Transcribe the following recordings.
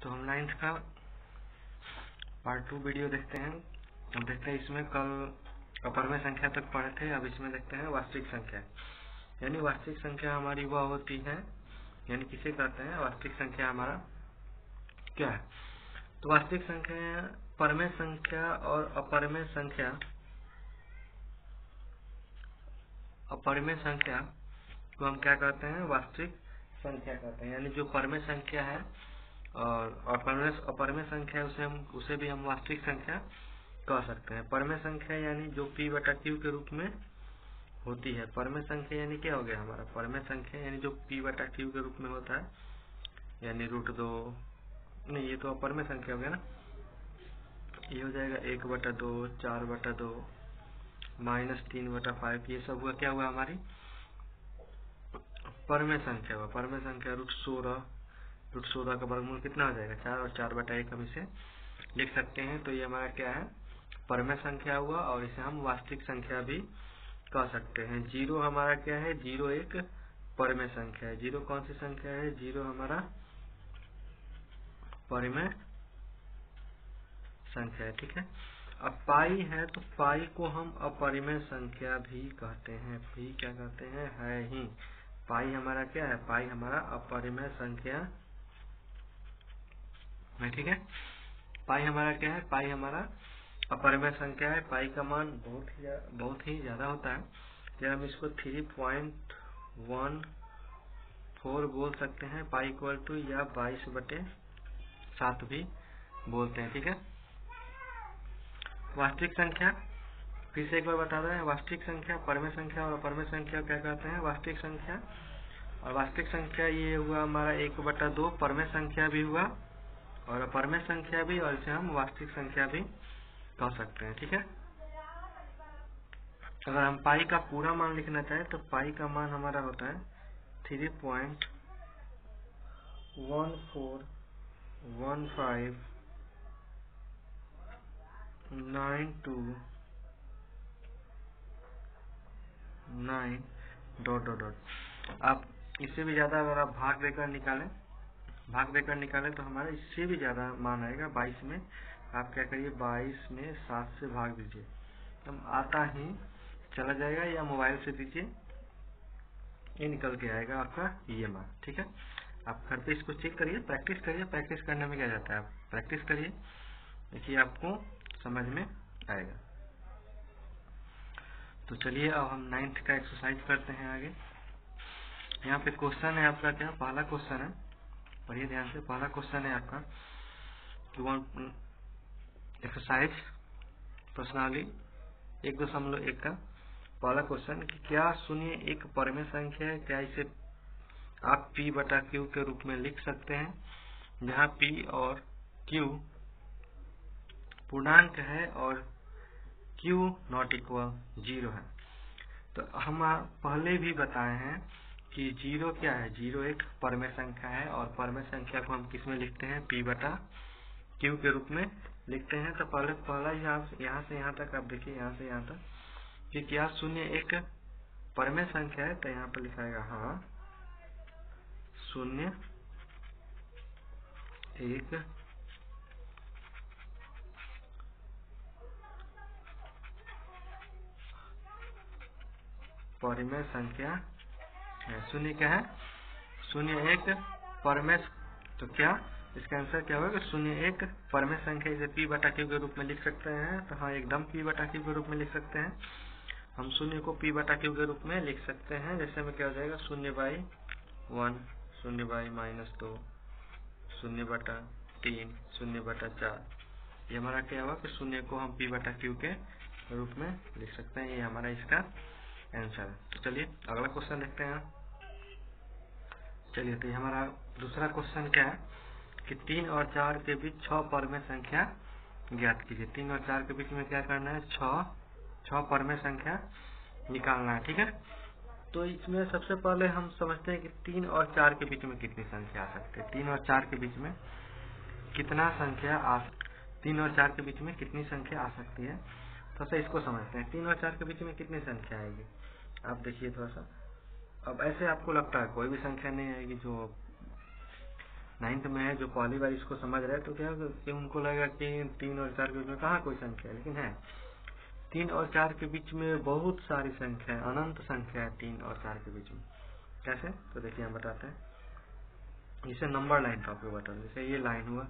तो हम 9th का पार्ट 2 वीडियो देखते हैं। हम देखते हैं इसमें कल अपरमेय संख्या तक पढ़े थे, अब इसमें देखते हैं वास्तविक संख्या। यानी वास्तविक संख्या हमारी वह होती है, यानी किसे कहते हैं वास्तविक संख्या हमारा क्या है। तो वास्तविक संख्या परमेय संख्या और अपरमेय संख्या को हम क्या कहते हैं, वास्तविक संख्या कहते हैं। यानी जो परमेय संख्या है और अपरमेय संख्या है उसे भी हम वास्तविक संख्या कह सकते हैं। परमेय संख्या यानी जो p/q के रूप में होती है। परमेय संख्या यानी क्या हो गया हमारा, परमेय संख्या यानी जो p/q के रूप में होता है, यानी √2 नहीं, ये तो अपरमेय संख्या हो गया ना, ये हो जाएगा 1/2, 4/2, -3/5, ये सब हुआ क्या हुआ हमारी परमेय संख्या हुआ। परमेय संख्या √16 का वर्गमूल कितना हो जाएगा 4 और 4/1 हम इसे लिख सकते हैं। तो ये हमारा क्या है परमेय संख्या हुआ और इसे हम वास्तविक संख्या भी कह सकते हैं। 0 हमारा क्या है, 0 एक परमेय संख्या है। 0 कौन सी संख्या है, 0 हमारा परमेय संख्या है, ठीक है। अब पाई है तो पाई को हम अपरिमेय संख्या भी कहते हैं, भी क्या कहते हैं, है ही। पाई हमारा क्या है, पाई हमारा अपरिमेय संख्या है, ठीक है। पाई हमारा क्या है, पाई हमारा अपरिमेय संख्या है। पाई का मान बहुत ही ज्यादा होता है। जब हम इसको 3.14 बोल सकते हैं, पाई इक्वल टू या 22/7 भी बोलते हैं, ठीक है। वास्तविक संख्या फिर से एक बार बता रहे हैं, वास्तविक संख्या परमेय संख्या और अपरमेय संख्या क्या कहते हैं, वास्तविक संख्या। और वास्तविक संख्या ये हुआ हमारा 1/2 परमेय संख्या भी हुआ और अपरमेय संख्या भी, और इसे हम वास्तविक संख्या भी कह सकते हैं, ठीक है। अगर हम पाई का पूरा मान लिखना चाहें तो पाई का मान हमारा होता है 3.141592.9 आप इससे भी ज्यादा अगर आप भाग देकर निकालें तो हमारा इससे भी ज्यादा मान आएगा। 22 में आप क्या करिए, 22 में 7 से भाग दीजिए, हम आता ही चला जाएगा, या मोबाइल से दीजिए, ये निकल के आएगा आपका ये मान, ठीक है। आप घर पे इसको चेक करिए, प्रैक्टिस करिए, प्रैक्टिस करने में क्या जाता है, आप प्रैक्टिस करिए, देखिए आपको समझ में आएगा। तो चलिए अब हम 9th का एक्सरसाइज करते हैं आगे। यहाँ पे क्वेश्चन है आपका, क्या पहला क्वेश्चन है, पढ़िए ध्यान से। पहला क्वेश्चन है आपका एक्सरसाइज प्रश्नावली 1.1 का पहला क्वेश्चन कि क्या 0 एक परमेय संख्या है, क्या इसे आप p/q के रूप में लिख सकते हैं, जहाँ p और q पूर्णांक है और q ≠ 0 है। तो हम पहले भी बताए हैं कि 0 क्या है, 0 एक परमेय संख्या है और परमेय संख्या को हम किस में लिखते हैं, p/q के रूप में लिखते हैं। तो पहला यहाँ से यहाँ तक आप देखिए, यहाँ से यहाँ तक कि क्या 0 एक परमेय संख्या है, तो यहाँ पर लिखाएगा हाँ 0 एक परमेय संख्या है। 0 क्या है, 0 एक परमेय, तो क्या इसका आंसर क्या होगा, 0 एक परमेय संख्या, इसे p/q के रूप में लिख सकते हैं। तो हाँ एकदम p/q के रूप में लिख सकते हैं। हम 0 को p/q के रूप में लिख सकते हैं। जैसे में क्या हो जाएगा 0/1, 0/-2, 0/3, 0/4, ये हमारा क्या हुआ कि 0 को हम p/q के रूप में लिख सकते हैं। ये हमारा इसका आंसर है। तो चलिए अगला क्वेश्चन देखते हैं। चलिए तो हमारा दूसरा क्वेश्चन क्या है कि 3 और 4 के बीच 6 परमेय संख्या ज्ञात कीजिए। 3 और 4 के बीच में क्या करना है, 6 परमेय संख्या निकालना है, ठीक है। तो इसमें सबसे पहले हम समझते हैं कि 3 और 4 के बीच में कितनी संख्या आ सकती है। 3 और 4 के बीच में कितना संख्या 3 और 4 के बीच में कितनी संख्या आ सकती है, थोड़ा सा इसको समझते हैं। 3 और 4 के बीच में कितनी संख्या आएगी, आप देखिए थोड़ा सा। अब ऐसे आपको लगता है कोई भी संख्या नहीं आएगी, जो 9th में है जो पहली बार इसको समझ रहे हैं तो क्या कि उनको लगेगा कि 3 और 4 के बीच में कहाँ कोई संख्या है, लेकिन है 3 और 4 के बीच में बहुत सारी संख्या है, अनंत संख्या है 3 और 4 के बीच में। कैसे? तो देखिए हम बताते हैं। इसे नंबर लाइन का आपको बता दें। जैसे ये लाइन हुआ,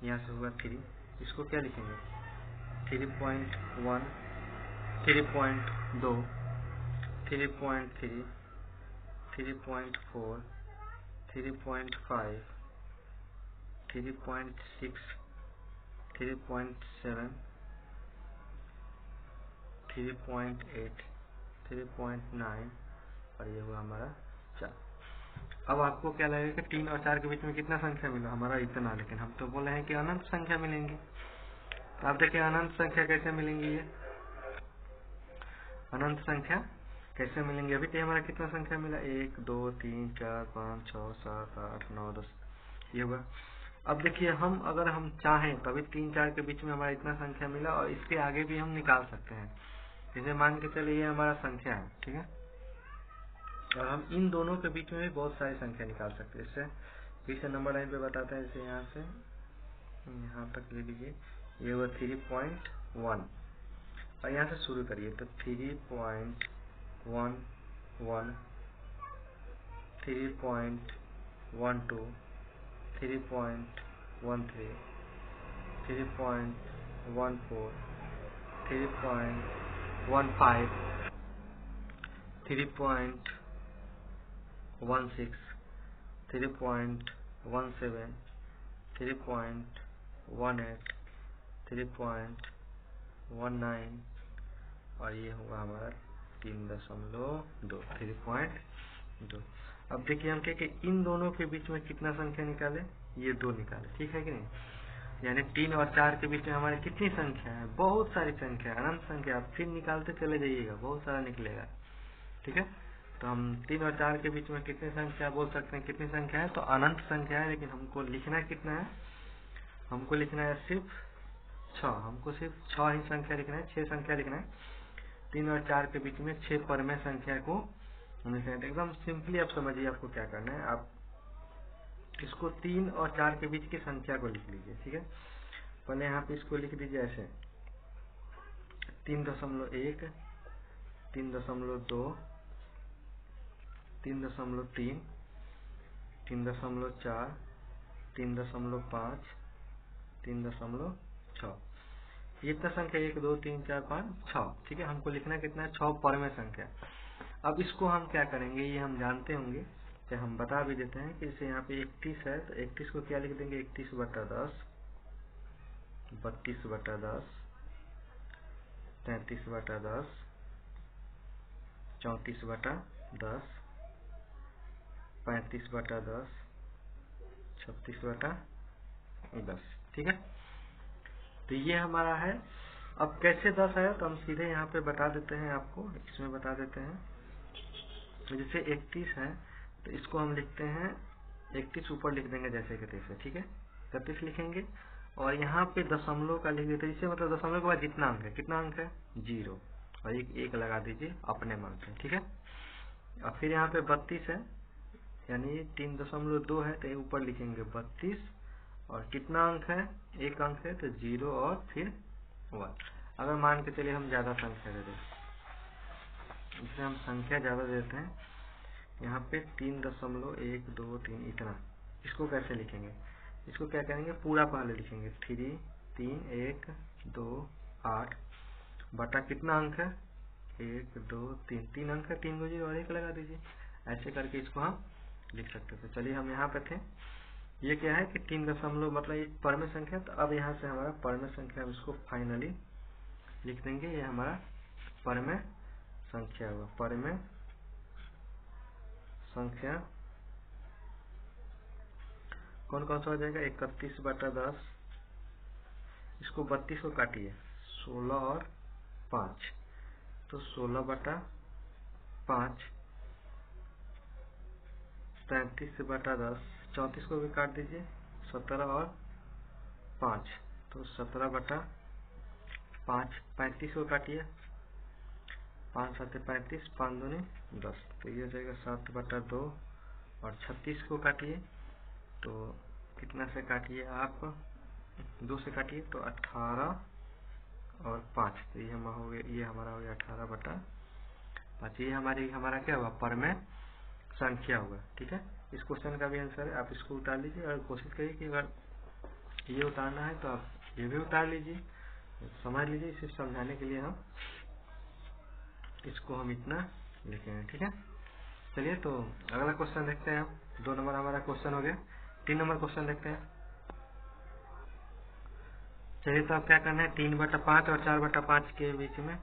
यहाँ से हुआ 3, इसको क्या लिखेंगे 3.1, 3.2, 3.3, 3.4, 3.5, 3.6, 3.7, 3.8, 3.9 और ये हुआ हमारा 4। अब आपको क्या लगेगा कि 3 और 4 के बीच में कितना संख्या मिला, हमारा इतना, लेकिन हम तो बोले हैं कि अनंत संख्या मिलेंगी। तो आप देखिए अनंत संख्या कैसे मिलेंगी, ये अनंत संख्या कैसे मिलेंगे। अभी तो हमारा कितना संख्या मिला 1 2 3 4 5 6 7 8 9 10 ये हुआ। अब देखिए हम अगर हम चाहें तो अभी 3 4 के बीच में हमारा इतना संख्या मिला और इसके आगे भी हम निकाल सकते हैं। जैसे मान के चलिए ये हमारा संख्या है, ठीक है, और हम इन दोनों के बीच में भी बहुत सारी संख्या निकाल सकते हैं। इससे फिर से नंबर लाइन पे बताते हैं। जैसे यहाँ से यहाँ तक ले लीजिए, ये हुआ 3.1 और यहाँ से शुरू करिए तो 3.11, 3.12, 3.13, 3.14, 3.15, 3.16, 3.17, 3.18, 3.19 और ये होगा हमारा 3.2, 3.2। अब देखिए हम क्या कि इन दोनों के बीच में कितना संख्या निकाले, ये 2 निकाले, ठीक है कि नहीं। यानी 3 और 4 के बीच में हमारी कितनी संख्या है, बहुत सारी संख्या है, अनंत संख्या। आप फिर निकालते चले जाइएगा, बहुत सारा निकलेगा, ठीक है। तो हम 3 और 4 के बीच में कितनी संख्या बोल सकते हैं, कितनी संख्या है, तो अनंत संख्या है। लेकिन हमको लिखना कितना है, हमको लिखना है सिर्फ 6, हमको सिर्फ 6 ही संख्या लिखना है, 6 संख्या लिखना है। 3 और 4 के बीच में 6 परमेय संख्या को लिखना है। एकदम सिंपली आप समझिए आपको क्या करना है। आप इसको 3 और 4 के बीच की संख्या को लिख लीजिए, ठीक है। पहले यहाँ पे इसको लिख दीजिए ऐसे 3.1, 3.2, 3.3, 3.4, 3.5, 3.6, ये इतना संख्या 1 2 3 4 5 6, ठीक है। हमको लिखना कितना है, 6 परमेय संख्या। अब इसको हम क्या करेंगे, ये हम जानते होंगे, तो हम बता भी देते हैं कि जैसे यहाँ पे 31 है तो 31 को क्या लिख देंगे 31/10, 32/10, 33/10, 34/10, 35/10, 36/10, ठीक है। तो ये हमारा है। अब कैसे 10 आया तो हम सीधे यहाँ पे बता देते हैं आपको, इसमें बता देते हैं। तो जैसे 31 है तो इसको हम लिखते हैं 31 ऊपर लिख देंगे जैसे कि तैसे, ठीक है। 31 लिखेंगे और यहाँ पे दशमलव का लिख देते हैं, जिससे मतलब दशमलव के बाद जितना अंक है, कितना अंक है 0 और एक लगा दीजिए अपने मन से, ठीक है। और फिर यहाँ पे 32 है, यानी 3.2 है तो ऊपर लिखेंगे 32 और कितना अंक है, एक अंक है तो 0 और फिर 1। अगर मान के चलिए हम ज्यादा संख्या दे दें, जैसे हम संख्या ज्यादा देते हैं यहाँ पे 3.123 इतना, इसको कैसे लिखेंगे, इसको क्या करेंगे पूरा पहले लिखेंगे 3 1 2 8 बटा कितना अंक है 1 2 3, 3 अंक है, 3 को 0 और 1 लगा दीजिए। ऐसे करके इसको हम लिख सकते थे। चलिए हम यहाँ पे थे, ये क्या है कि 3 दशमलव मतलब एक परमेय संख्या। तो अब यहाँ से हमारा परमेय संख्या, हम इसको फाइनली लिख देंगे, ये हमारा परमेय संख्या हुआ। परमेय संख्या कौन कौन सा हो जाएगा 31/10, इसको 32 को काटिए 16 और 5 तो 16/5, 33/10, 34 को भी काट दीजिए 17 और 5 तो 17/5, 35 को काटिए 5 7 35, 5 दूनी 10 तो ये हो जाएगा 7/2 और 36 को काटिए तो कितना से काटिए आप, 2 से काटिए तो 18 और 5, तो ये हमारा हो गया 18/5। ये हमारा क्या हुआ, परमेय संख्या होगा। ठीक है, इस क्वेश्चन का भी आंसर है, आप इसको उतार लीजिए और कोशिश करिए कि अगर ये उतारना है तो आप ये भी उतार लीजिए, समझ लीजिए। सिर्फ समझाने के लिए हम इतना लिखे हैं। ठीक है, चलिए तो अगला क्वेश्चन देखते हैं हम। 2 नंबर हमारा क्वेश्चन हो गया। 3 नंबर क्वेश्चन देखते हैं। चलिए तो अब क्या करना है, 3/5 और 4/5 के बीच में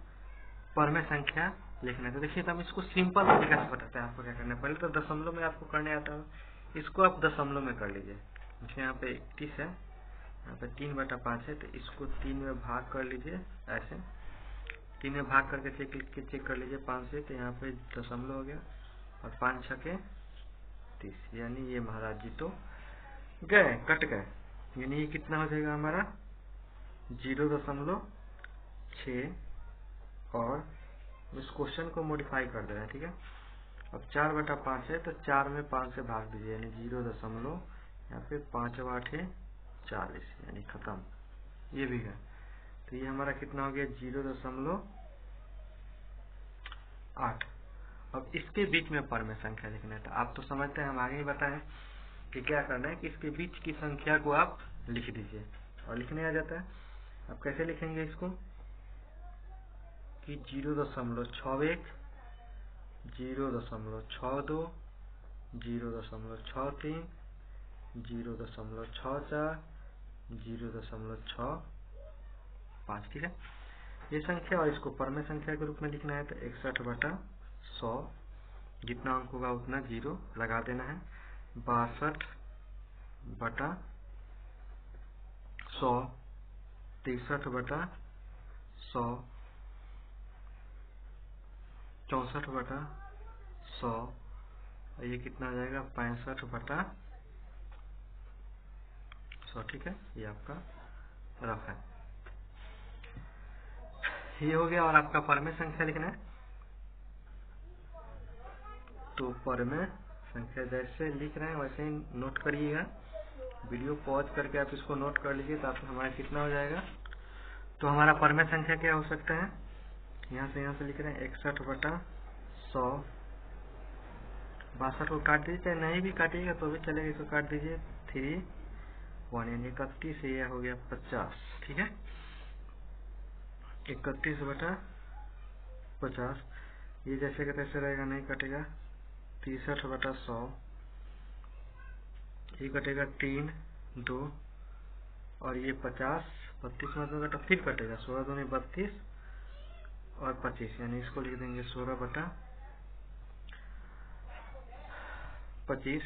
परमेय संख्या लिखना है। तो देखिए तो हम इसको सिंपल तरीका से बताते हैं आपको क्या करना है। पहले तो दशमलव में आपको करने आता है, इसको आप दशमलव में कर लीजिए। जैसे यहाँ पे 31 है, यहाँ पे 3/5 है, तो इसको 3 में भाग कर लीजिए। ऐसे 3 में भाग करके चेक कर लीजिए 5 से, तो यहाँ पे दशमलव हो गया और 5 छके 30, यानी ये महाराज जी तो गए, कट गए। यानी ये कितना हो जाएगा हमारा 0.6। और इस क्वेश्चन को मॉडिफाई कर दे रहे हैं। ठीक है, अब 4/5 है तो 4 में 5 से भाग दीजिए, यानी 0. यहाँ पे 5/8 40, यानी खत्म। ये भी है, तो ये हमारा कितना हो गया 0.8। अब इसके बीच में परमेय संख्या लिखना है। तो आप तो समझते हैं, हम आगे ही बताएं कि क्या करना है कि इसके बीच की संख्या को आप लिख दीजिए और लिखने आ जाता है। अब कैसे लिखेंगे इसको कि 0.61, 0.62, 0.63, 0.64, 0.65। ठीक है, ये संख्या, और इसको परमेय संख्या के रूप में लिखना है तो 61/100, जितना अंक होगा उतना 0 लगा देना है। 62/100, 63/100, 64/100, और ये कितना आ जाएगा 65/100। ठीक है, ये आपका रफ है। ये हो गया, और आपका परमेय संख्या लिखना है। तो परमेय संख्या जैसे लिख रहे हैं वैसे ही नोट करिएगा। वीडियो पॉज करके आप इसको नोट कर लीजिए, तो आप हमारा कितना हो जाएगा। तो हमारा परमेय संख्या क्या हो सकता है, यहाँ से लिख रहे हैं 61/100। 62 को काट दीजिए, चाहे नहीं भी काटिएगा तो भी चलेगा, इसको काट दीजिए 3 1, यानी 31, ये हो गया 50। ठीक है, 31/50, ये जैसे का तैसे रहेगा, नहीं कटेगा। 63/100, ये कटेगा 3 2, और ये 50 32 में कटा, फिर कटेगा 16 दूनी 32 और 25, यानी इसको लिख देंगे 16/25।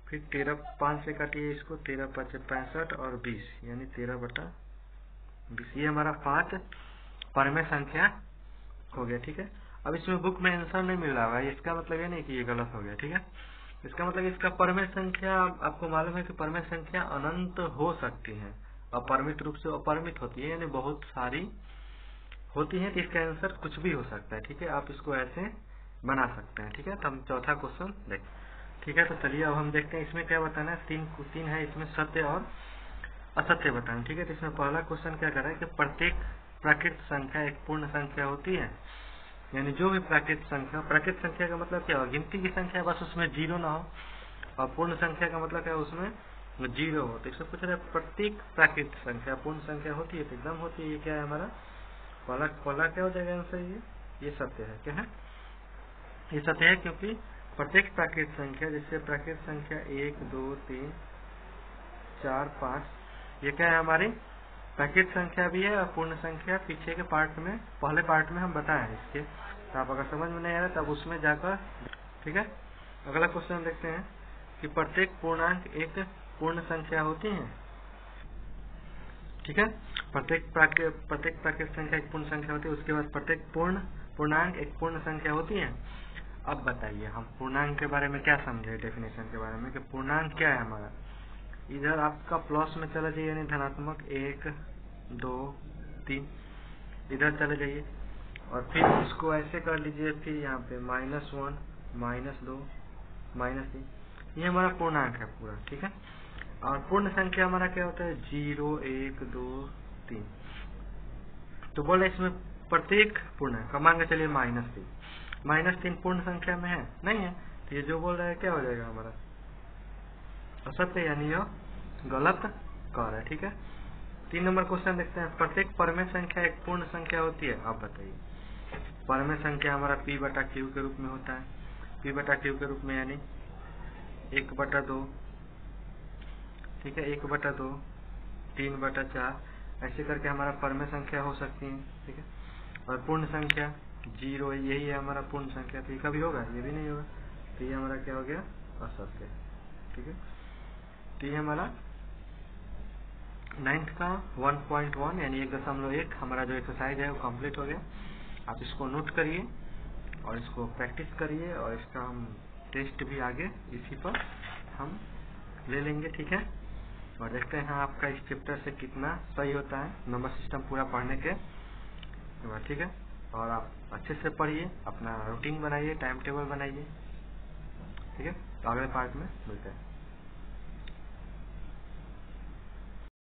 फिर 13 5 से काटिए इसको, 13 5 65 और 20, यानी 13/20। ये हमारा 5 परमेय संख्या हो गया। ठीक है, अब इसमें बुक में आंसर नहीं मिल रहा है, इसका मतलब ये नहीं कि ये गलत हो गया। ठीक है, इसका मतलब इसका परमेय संख्या, आपको मालूम है कि परमेय संख्या अनंत हो सकती है, अपरिमित रूप से अपरिमित होती है, यानी बहुत सारी होती है, तो इसका आंसर कुछ भी हो सकता है। ठीक है, आप इसको ऐसे बना सकते हैं। ठीक है, तो हम चौथा क्वेश्चन देखें। ठीक है, तो चलिए अब हम देखते हैं इसमें क्या बताना है। 3 है, इसमें सत्य और असत्य बताना। ठीक है, तो इसमें पहला क्वेश्चन क्या कर रहा है कि प्रत्येक प्राकृत संख्या एक पूर्ण संख्या होती है, यानी जो भी प्राकृत संख्या का मतलब क्या हो, गिनती की संख्या, बस उसमें 0 ना हो, और पूर्ण संख्या का मतलब क्या, उसमें 0 हो। तो इसमें पूछ रहा है प्रत्येक प्राकृत संख्या पूर्ण संख्या होती है, तो एकदम होती है। ये क्या है हमारा पहला क्या हो जाएगा आंसर, ये सत्य है। क्या है, ये सत्य है, क्योंकि प्रत्येक प्राकृत संख्या, जैसे प्राकृत संख्या 1 2 3 4 5, ये क्या है हमारी प्राकृत संख्या भी है, और पूर्ण संख्या पीछे के पार्ट में, पहले पार्ट में हम बताए हैं इसके। तो आप अगर समझ में नहीं आ रहा तब उसमें जाकर। ठीक है, अगला क्वेश्चन देखते हैं कि प्रत्येक पूर्णांक एक पूर्ण संख्या होती है। ठीक है, प्रत्येक प्राकृत संख्या एक पूर्ण संख्या होती है, उसके बाद प्रत्येक पूर्णांक एक पूर्ण संख्या होती है। अब बताइए हम पूर्णांक के बारे में क्या समझे, डेफिनेशन के बारे में कि पूर्णांक क्या है हमारा। इधर आपका प्लस में चला जाइए, यानी धनात्मक 1 2 3, इधर चले जाइए और फिर इसको ऐसे कर लीजिए, फिर यहाँ पे -1 -2 -3, ये हमारा पूर्णांक है पूरा। ठीक है, और पूर्ण संख्या हमारा क्या होता है 0 1 2 3। तो बोले इसमें प्रत्येक पूर्ण है, मान के चलिए -3। -3 पूर्ण संख्या में है नहीं है, तो ये जो बोल रहा है क्या हो जाएगा हमारा असत्य, यानी यह गलत कह रहा है। ठीक है, 3 नंबर क्वेश्चन देखते हैं। प्रत्येक परमेय संख्या एक पूर्ण संख्या होती है? आप बताइए। परमेय संख्या हमारा p/q के रूप में होता है, p/q के रूप में, यानी 1/2। ठीक है, 1/2, 3/4, ऐसे करके हमारा परमेय संख्या हो सकती है। ठीक है, और पूर्ण संख्या 0, यही है हमारा पूर्ण संख्या। तो ये कभी होगा? ये भी नहीं होगा, तो ये हमारा क्या हो गया? असत्य। ठीक है, तो ये हमारा 9th का 1.1 यानी 1.1 हमारा जो एक्सरसाइज है वो कंप्लीट हो गया। आप इसको नोट करिए और इसको प्रैक्टिस करिए, और इसका हम टेस्ट भी आगे इसी पर हम ले लेंगे। ठीक है, और देखते हैं आपका इस चैप्टर से कितना सही होता है नंबर सिस्टम पूरा पढ़ने के बाद। ठीक है, और आप अच्छे से पढ़िए, अपना रूटीन बनाइए, टाइम टेबल बनाइए। ठीक है, तो अगले पार्ट में मिलते हैं।